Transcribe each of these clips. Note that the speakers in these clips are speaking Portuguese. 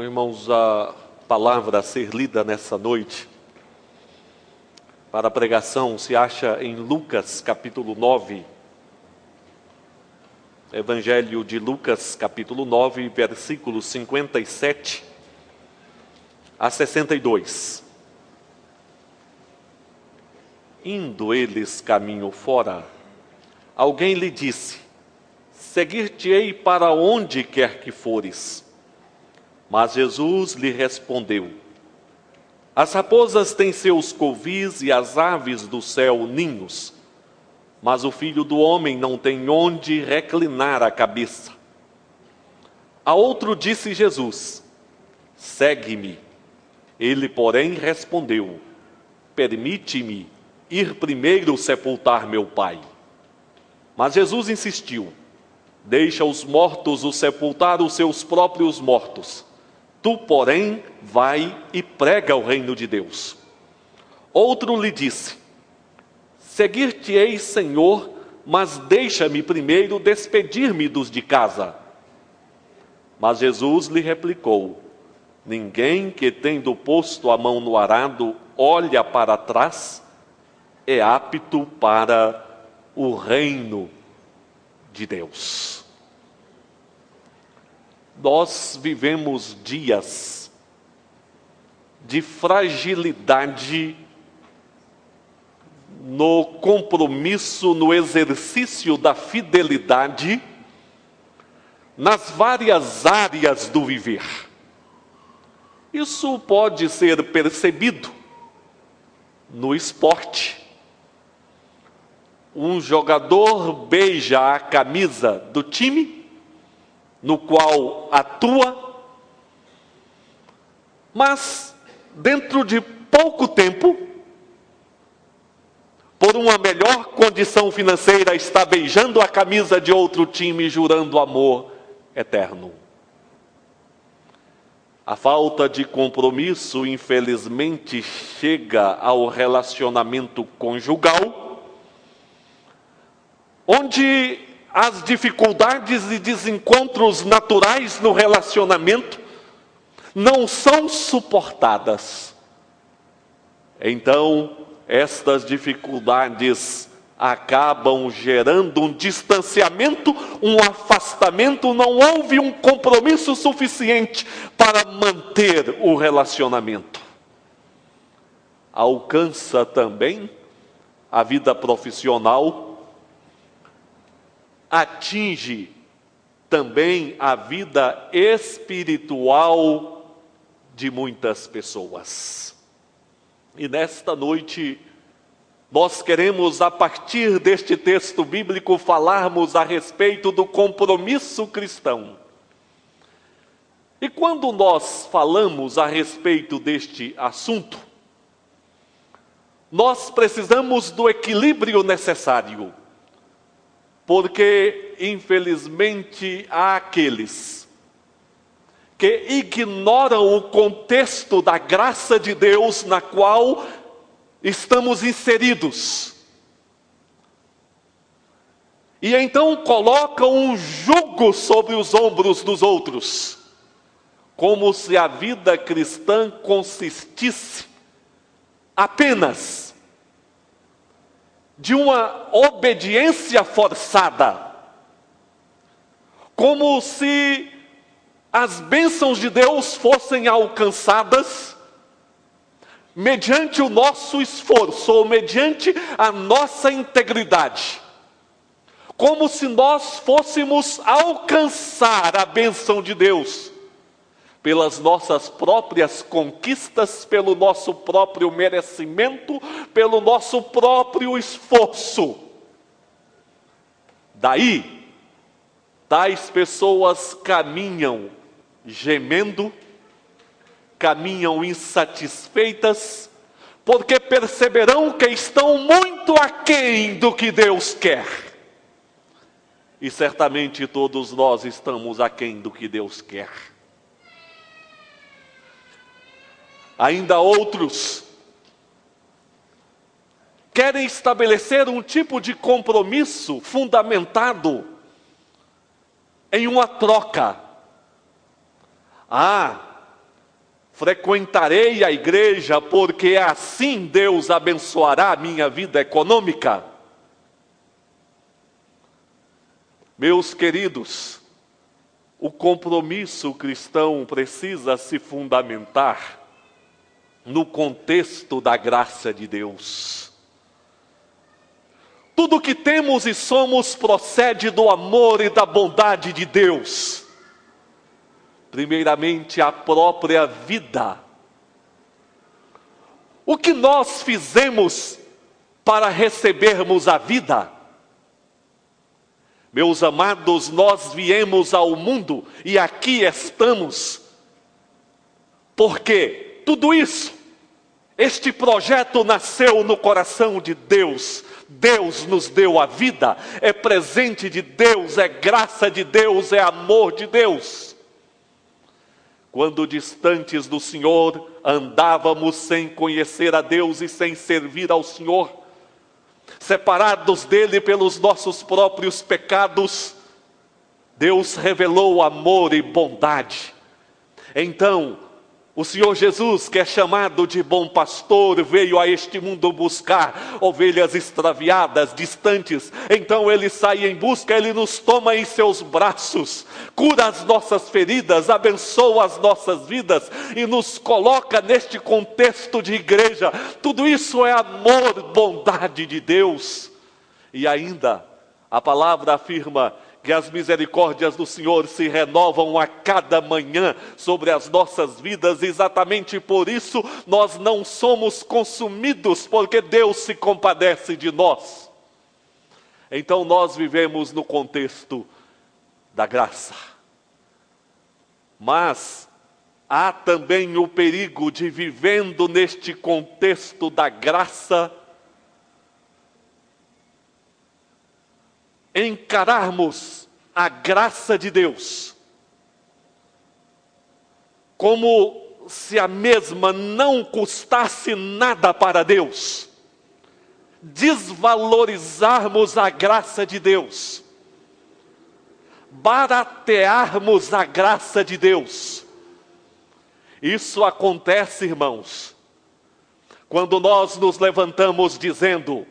Bom, irmãos, a palavra a ser lida nessa noite para a pregação se acha em Lucas capítulo 9. Evangelho de Lucas capítulo 9, versículos 57 a 62. Indo eles caminho fora, alguém lhe disse: seguir-te-ei para onde quer que fores. Mas Jesus lhe respondeu: as raposas têm seus covis e as aves do céu ninhos, mas o Filho do Homem não tem onde reclinar a cabeça. A outro disse Jesus: segue-me. Ele, porém, respondeu: permite-me ir primeiro sepultar meu Pai. Mas Jesus insistiu: deixa os mortos o sepultar os seus próprios mortos. Tu, porém, vai e prega o reino de Deus. Outro lhe disse: seguir-te-ei, Senhor, mas deixa-me primeiro despedir-me dos de casa. Mas Jesus lhe replicou: ninguém que, tendo posto a mão no arado, olha para trás, é apto para o reino de Deus. Nós vivemos dias de fragilidade no compromisso, no exercício da fidelidade, nas várias áreas do viver. Isso pode ser percebido no esporte. Um jogador beija a camisa do time no qual atua, mas dentro de pouco tempo, por uma melhor condição financeira, está beijando a camisa de outro time, jurando amor eterno. A falta de compromisso, infelizmente, chega ao relacionamento conjugal, onde as dificuldades e desencontros naturais no relacionamento não são suportadas. Então, estas dificuldades acabam gerando um distanciamento, um afastamento, não houve um compromisso suficiente para manter o relacionamento. Alcança também a vida profissional, atinge também a vida espiritual de muitas pessoas. E nesta noite, nós queremos, a partir deste texto bíblico, falarmos a respeito do compromisso cristão. E quando nós falamos a respeito deste assunto, nós precisamos do equilíbrio necessário. Porque, infelizmente, há aqueles que ignoram o contexto da graça de Deus na qual estamos inseridos. E então colocam um jugo sobre os ombros dos outros, como se a vida cristã consistisse apenas de uma obediência forçada, como se as bênçãos de Deus fossem alcançadas mediante o nosso esforço, ou mediante a nossa integridade, como se nós fôssemos alcançar a bênção de Deus pelas nossas próprias conquistas, pelo nosso próprio merecimento, pelo nosso próprio esforço. Daí, tais pessoas caminham gemendo, caminham insatisfeitas, porque perceberão que estão muito aquém do que Deus quer. E certamente todos nós estamos aquém do que Deus quer. Ainda outros querem estabelecer um tipo de compromisso fundamentado em uma troca. frequentarei a igreja porque assim Deus abençoará a minha vida econômica. Meus queridos, o compromisso cristão precisa se fundamentar no contexto da graça de Deus. Tudo que temos e somos procede do amor e da bondade de Deus. Primeiramente, a própria vida. O que nós fizemos para recebermos a vida? Meus amados, nós viemos ao mundo e aqui estamos. Porque tudo isso, este projeto nasceu no coração de Deus. Deus nos deu a vida, é presente de Deus, é graça de Deus, é amor de Deus. Quando distantes do Senhor, andávamos sem conhecer a Deus e sem servir ao Senhor, separados dele pelos nossos próprios pecados, Deus revelou amor e bondade. Então, o Senhor Jesus, que é chamado de bom pastor, veio a este mundo buscar ovelhas extraviadas, distantes. Então ele sai em busca, ele nos toma em seus braços, cura as nossas feridas, abençoa as nossas vidas e nos coloca neste contexto de igreja. Tudo isso é amor, bondade de Deus. E ainda, a palavra afirma que as misericórdias do Senhor se renovam a cada manhã sobre as nossas vidas. Exatamente por isso nós não somos consumidos, porque Deus se compadece de nós. Então nós vivemos no contexto da graça. Mas há também o perigo de, vivendo neste contexto da graça, encararmos a graça de Deus como se a mesma não custasse nada para Deus, desvalorizarmos a graça de Deus, baratearmos a graça de Deus. Isso acontece, irmãos, quando nós nos levantamos dizendo: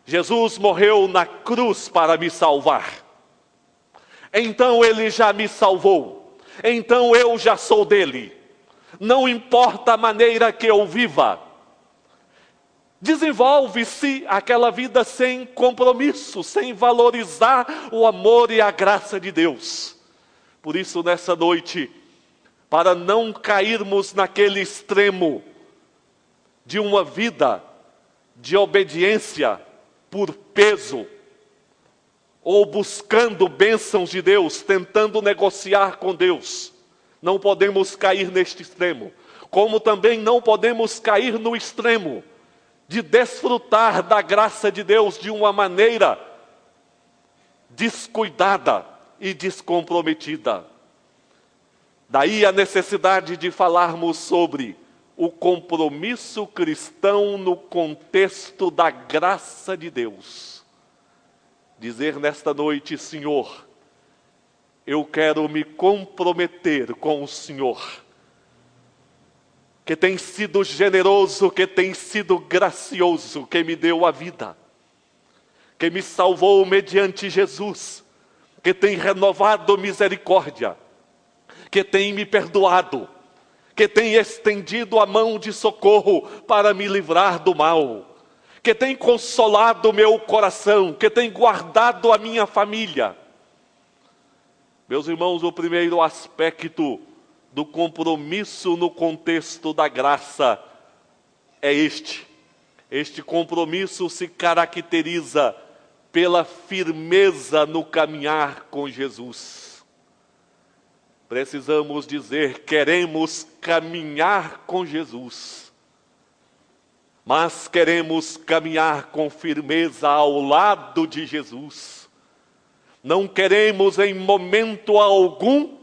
Jesus morreu na cruz para me salvar. Então ele já me salvou. Então eu já sou dele. Não importa a maneira que eu viva. Desenvolve-se aquela vida sem compromisso, sem valorizar o amor e a graça de Deus. Por isso, nessa noite, para não cairmos naquele extremo de uma vida de obediência por peso, ou buscando bênçãos de Deus, tentando negociar com Deus, não podemos cair neste extremo. Como também não podemos cair no extremo de desfrutar da graça de Deus de uma maneira descuidada e descomprometida. Daí a necessidade de falarmos sobre o compromisso cristão no contexto da graça de Deus. Dizer nesta noite: Senhor, eu quero me comprometer com o Senhor, que tem sido generoso, que tem sido gracioso, que me deu a vida, que me salvou mediante Jesus, que tem renovado misericórdia, que tem me perdoado, que tem estendido a mão de socorro para me livrar do mal, que tem consolado o meu coração, que tem guardado a minha família. Meus irmãos, o primeiro aspecto do compromisso no contexto da graça é este. Este compromisso se caracteriza pela firmeza no caminhar com Jesus. Precisamos dizer: queremos caminhar com Jesus, mas queremos caminhar com firmeza ao lado de Jesus. Não queremos em momento algum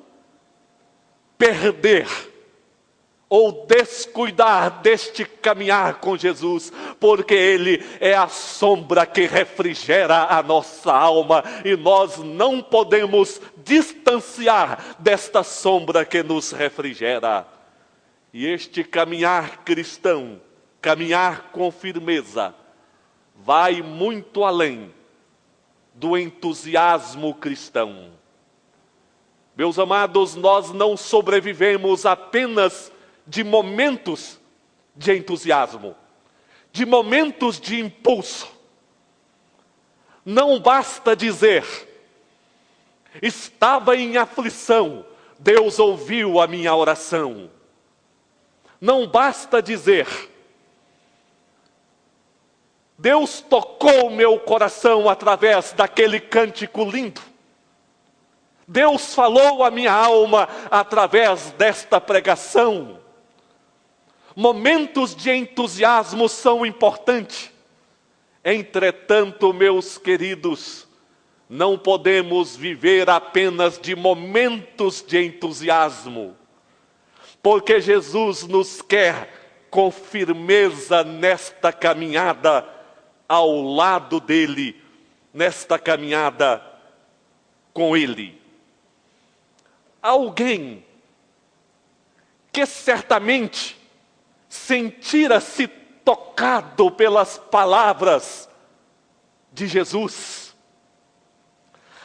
perder ou descuidar deste caminhar com Jesus, porque Ele é a sombra que refrigera a nossa alma, e nós não podemos distanciar desta sombra que nos refrigera. E este caminhar cristão, caminhar com firmeza, vai muito além do entusiasmo cristão. Meus amados, nós não sobrevivemos apenas de momentos de entusiasmo, de momentos de impulso. Não basta dizer, estava em aflição, Deus ouviu a minha oração. Não basta dizer, Deus tocou meu coração através daquele cântico lindo. Deus falou a minha alma através desta pregação. Momentos de entusiasmo são importantes. Entretanto, meus queridos, não podemos viver apenas de momentos de entusiasmo, porque Jesus nos quer com firmeza nesta caminhada ao lado dele, nesta caminhada com ele. Alguém que certamente sentira-se tocado pelas palavras de Jesus.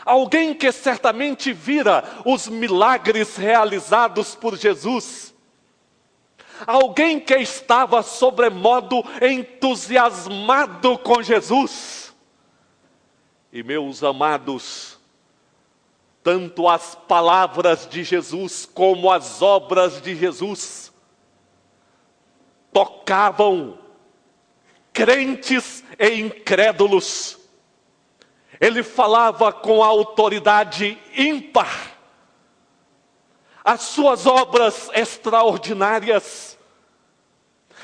Alguém que certamente vira os milagres realizados por Jesus. Alguém que estava sobremodo entusiasmado com Jesus. E meus amados, tanto as palavras de Jesus como as obras de Jesus tocavam crentes e incrédulos. Ele falava com autoridade ímpar. As suas obras extraordinárias.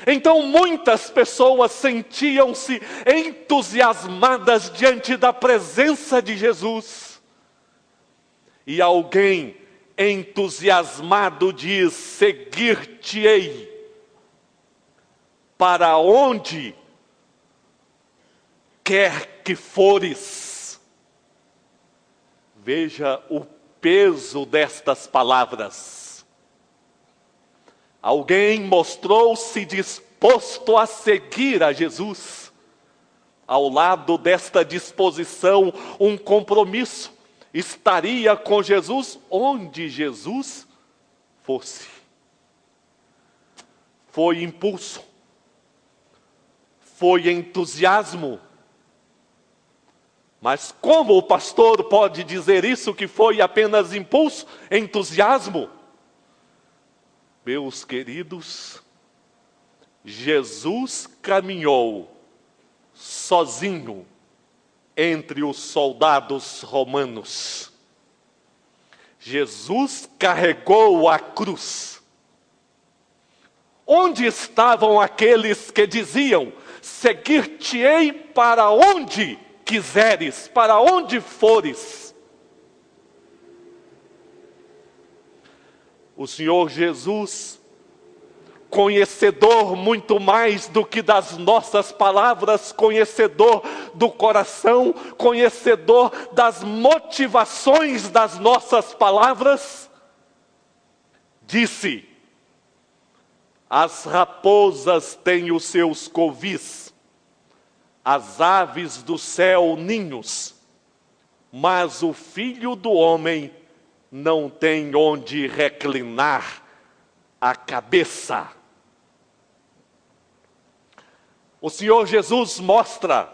Então muitas pessoas sentiam-se entusiasmadas diante da presença de Jesus. E alguém entusiasmado diz, seguir-te-ei para onde quer que fores. Veja o peso destas palavras. Alguém mostrou-se disposto a seguir a Jesus. Ao lado desta disposição, um compromisso. Estaria com Jesus onde Jesus fosse. Foi impulso. Foi entusiasmo. Mas como o pastor pode dizer isso, que foi apenas impulso, entusiasmo? Meus queridos, Jesus caminhou sozinho entre os soldados romanos. Jesus carregou a cruz. Onde estavam aqueles que diziam, seguir-te-ei para onde quiseres, para onde fores? O Senhor Jesus, conhecedor muito mais do que das nossas palavras, conhecedor do coração, conhecedor das motivações das nossas palavras, disse, as raposas têm os seus covis, as aves do céu ninhos, mas o Filho do Homem não tem onde reclinar a cabeça. O Senhor Jesus mostra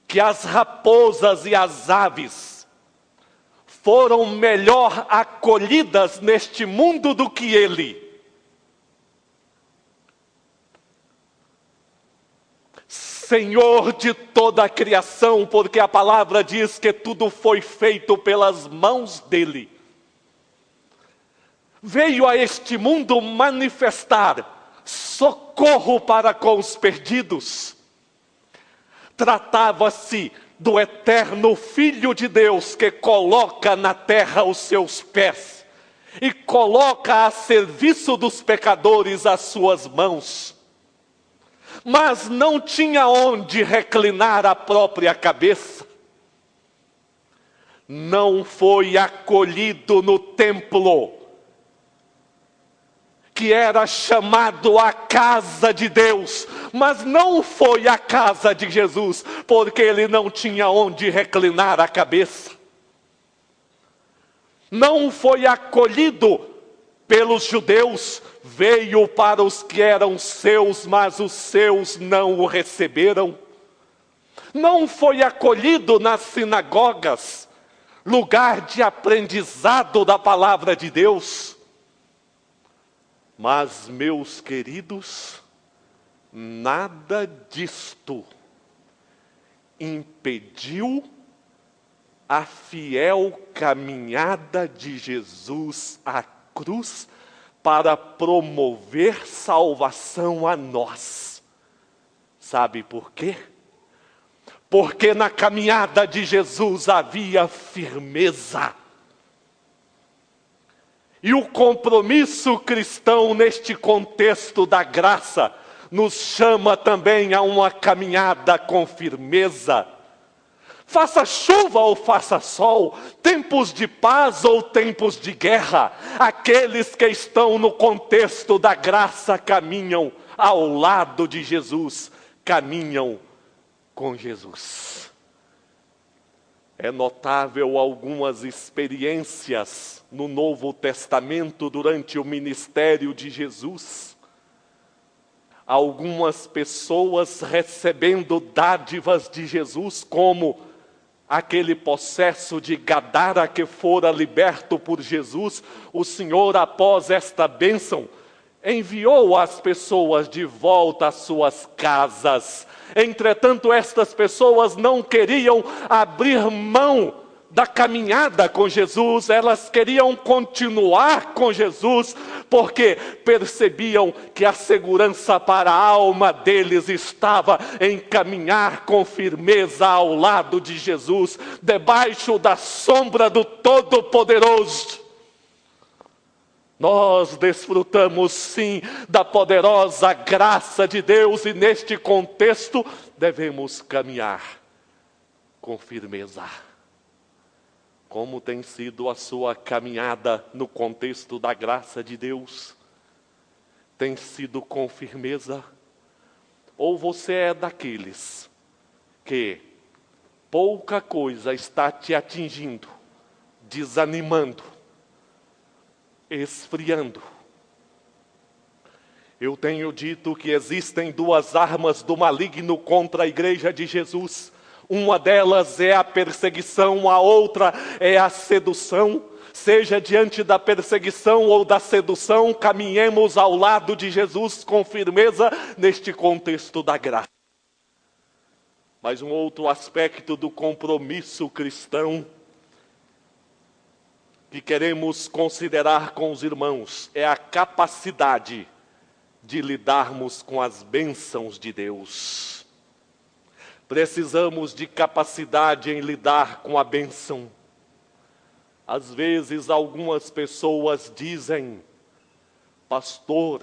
que as raposas e as aves foram melhor acolhidas neste mundo do que ele. Senhor de toda a criação, porque a palavra diz que tudo foi feito pelas mãos dele. Veio a este mundo manifestar socorro para com os perdidos. Tratava-se do eterno Filho de Deus que coloca na terra os seus pés e coloca a serviço dos pecadores as suas mãos, mas não tinha onde reclinar a própria cabeça. Não foi acolhido no templo, que era chamado a casa de Deus, mas não foi a casa de Jesus, porque ele não tinha onde reclinar a cabeça. Não foi acolhido pelos judeus, veio para os que eram seus, mas os seus não o receberam. Não foi acolhido nas sinagogas, lugar de aprendizado da palavra de Deus. Mas, meus queridos, nada disto impediu a fiel caminhada de Jesus à cruz para promover salvação a nós. Sabe por quê? Porque na caminhada de Jesus havia firmeza. E o compromisso cristão neste contexto da graça nos chama também a uma caminhada com firmeza. Faça chuva ou faça sol, tempos de paz ou tempos de guerra, aqueles que estão no contexto da graça caminham ao lado de Jesus, caminham com Jesus. É notável algumas experiências no Novo Testamento durante o ministério de Jesus. Algumas pessoas recebendo dádivas de Jesus, como aquele possesso de Gadara que fora liberto por Jesus. O Senhor, após esta bênção, enviou as pessoas de volta às suas casas. Entretanto, estas pessoas não queriam abrir mão da caminhada com Jesus, elas queriam continuar com Jesus, porque percebiam que a segurança para a alma deles estava em caminhar com firmeza ao lado de Jesus, debaixo da sombra do Todo-Poderoso. Nós desfrutamos sim da poderosa graça de Deus, e neste contexto devemos caminhar com firmeza. Como tem sido a sua caminhada no contexto da graça de Deus? Tem sido com firmeza? Ou você é daqueles que pouca coisa está te atingindo, desanimando, esfriando? Eu tenho dito que existem duas armas do maligno contra a igreja de Jesus. Uma delas é a perseguição, a outra é a sedução. Seja diante da perseguição ou da sedução, caminhemos ao lado de Jesus com firmeza neste contexto da graça. Mas um outro aspecto do compromisso cristão que queremos considerar com os irmãos é a capacidade de lidarmos com as bênçãos de Deus. Precisamos de capacidade em lidar com a bênção. Às vezes algumas pessoas dizem: pastor,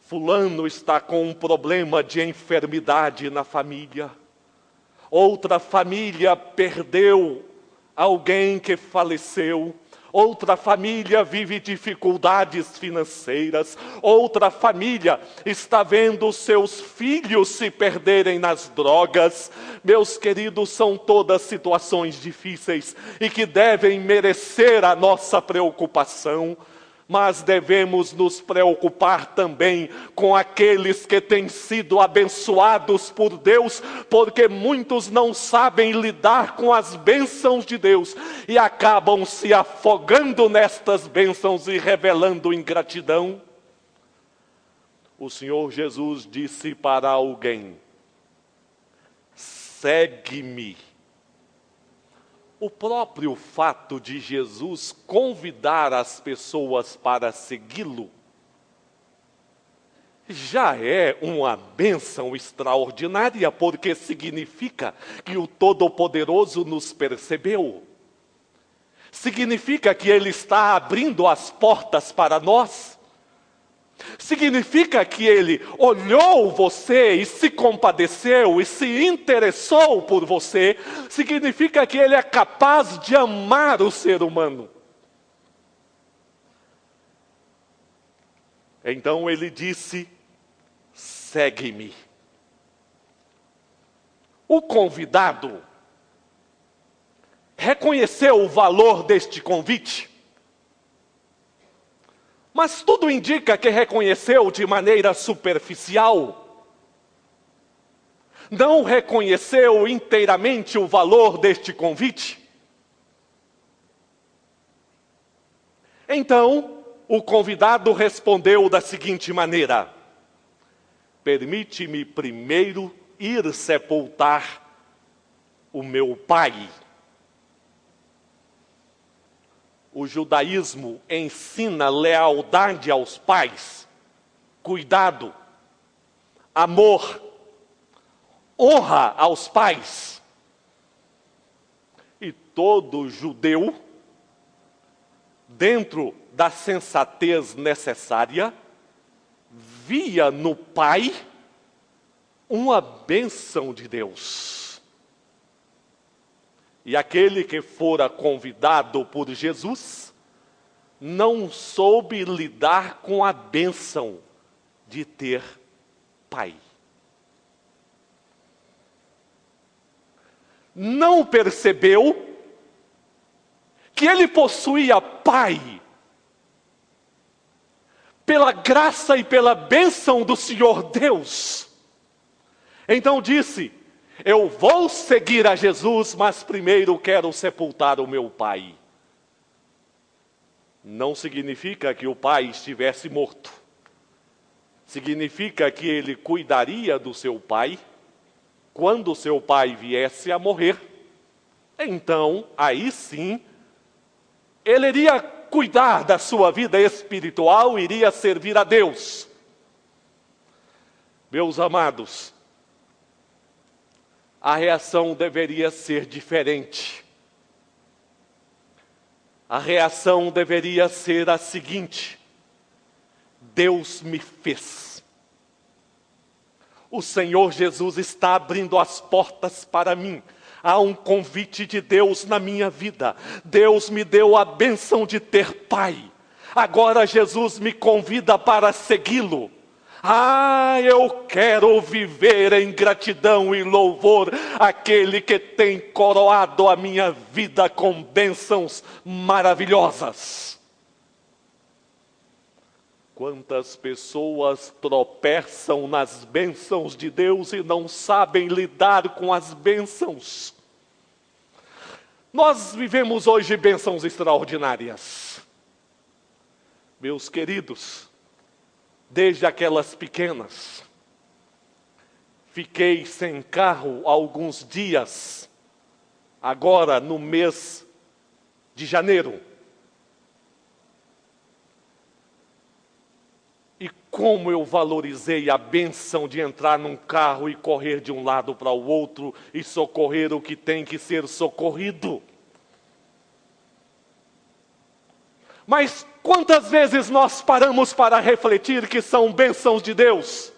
fulano está com um problema de enfermidade na família. Outra família perdeu alguém que faleceu. Outra família vive dificuldades financeiras. Outra família está vendo seus filhos se perderem nas drogas. Meus queridos, são todas situações difíceis e que devem merecer a nossa preocupação. Mas devemos nos preocupar também com aqueles que têm sido abençoados por Deus, porque muitos não sabem lidar com as bênçãos de Deus e acabam se afogando nestas bênçãos e revelando ingratidão. O Senhor Jesus disse para alguém: segue-me. O próprio fato de Jesus convidar as pessoas para segui-lo já é uma bênção extraordinária, porque significa que o Todo-Poderoso nos percebeu. significa que Ele está abrindo as portas para nós. Significa que Ele olhou você e se compadeceu e se interessou por você. Significa que Ele é capaz de amar o ser humano. Então Ele disse: segue-me. O convidado reconheceu o valor deste convite, mas tudo indica que reconheceu de maneira superficial. Não reconheceu inteiramente o valor deste convite. Então, o convidado respondeu da seguinte maneira: permite-me primeiro ir sepultar o meu pai. O judaísmo ensina lealdade aos pais, cuidado, amor, honra aos pais. E todo judeu, dentro da sensatez necessária, via no pai uma bênção de Deus. E aquele que fora convidado por Jesus não soube lidar com a bênção de ter pai. Não percebeu que ele possuía pai pela graça e pela bênção do Senhor Deus. Então disse: eu vou seguir a Jesus, mas primeiro quero sepultar o meu pai. Não significa que o pai estivesse morto. Significa que ele cuidaria do seu pai quando seu pai viesse a morrer. Então, aí sim, ele iria cuidar da sua vida espiritual, iria servir a Deus. Meus amados, a reação deveria ser diferente. A reação deveria ser a seguinte: Deus me fez. O Senhor Jesus está abrindo as portas para mim. Há um convite de Deus na minha vida. Deus me deu a bênção de ter pai. Agora Jesus me convida para segui-lo. Eu quero viver em gratidão e louvor àquele que tem coroado a minha vida com bênçãos maravilhosas. Quantas pessoas tropeçam nas bênçãos de Deus e não sabem lidar com as bênçãos. Nós vivemos hoje bênçãos extraordinárias. Meus queridos, desde aquelas pequenas. Fiquei sem carro alguns dias, agora no mês de janeiro. E como eu valorizei a bênção de entrar num carro e correr de um lado para o outro e socorrer o que tem que ser socorrido. Mas quantas vezes nós paramos para refletir que são bênçãos de Deus?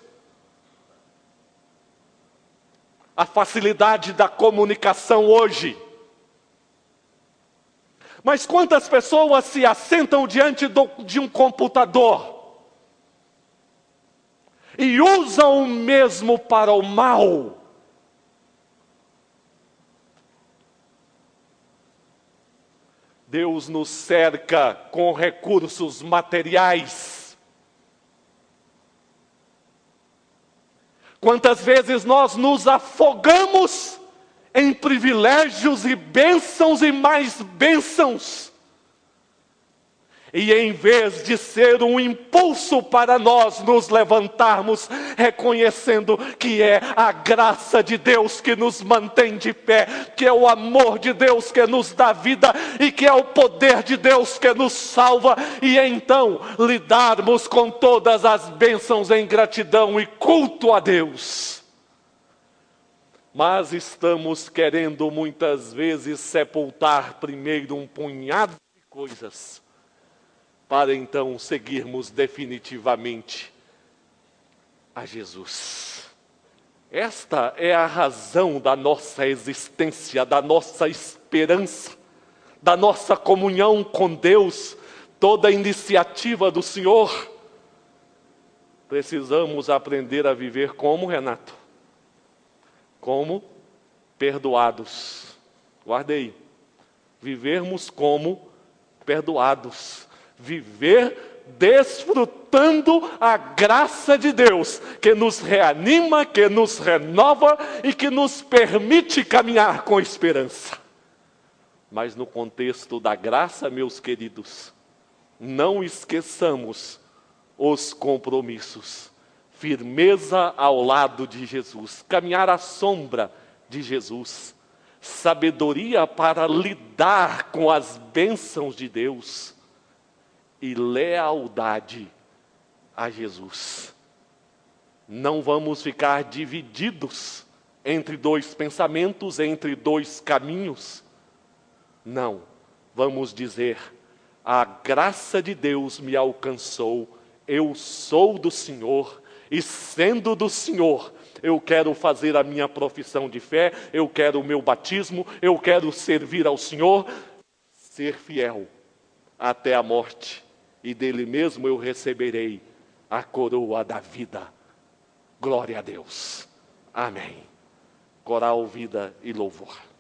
A facilidade da comunicação hoje. Mas quantas pessoas se assentam diante de um computador e usam o mesmo para o mal? Deus nos cerca com recursos materiais. Quantas vezes nós nos afogamos em privilégios e bênçãos e mais bênçãos. E em vez de ser um impulso para nós nos levantarmos, reconhecendo que é a graça de Deus que nos mantém de pé, que é o amor de Deus que nos dá vida e que é o poder de Deus que nos salva, e então lidarmos com todas as bênçãos em gratidão e culto a Deus. mas estamos querendo muitas vezes sepultar primeiro um punhado de coisas, para então seguirmos definitivamente a Jesus. Esta é a razão da nossa existência, da nossa esperança, da nossa comunhão com Deus, toda a iniciativa do Senhor. Precisamos aprender a viver como, Renato? Como perdoados. Guardei. Vivermos como perdoados. Viver desfrutando a graça de Deus, que nos reanima, que nos renova e que nos permite caminhar com esperança. Mas no contexto da graça, meus queridos, não esqueçamos os compromissos. Firmeza ao lado de Jesus, caminhar à sombra de Jesus, sabedoria para lidar com as bênçãos de Deus e lealdade a Jesus. Não vamos ficar divididos entre dois pensamentos, entre dois caminhos. Não, vamos dizer: a graça de Deus me alcançou, eu sou do Senhor, e sendo do Senhor, eu quero fazer a minha profissão de fé, eu quero o meu batismo, eu quero servir ao Senhor, ser fiel até a morte, e dele mesmo eu receberei a coroa da vida. Glória a Deus. Amém. Coral, vida e louvor.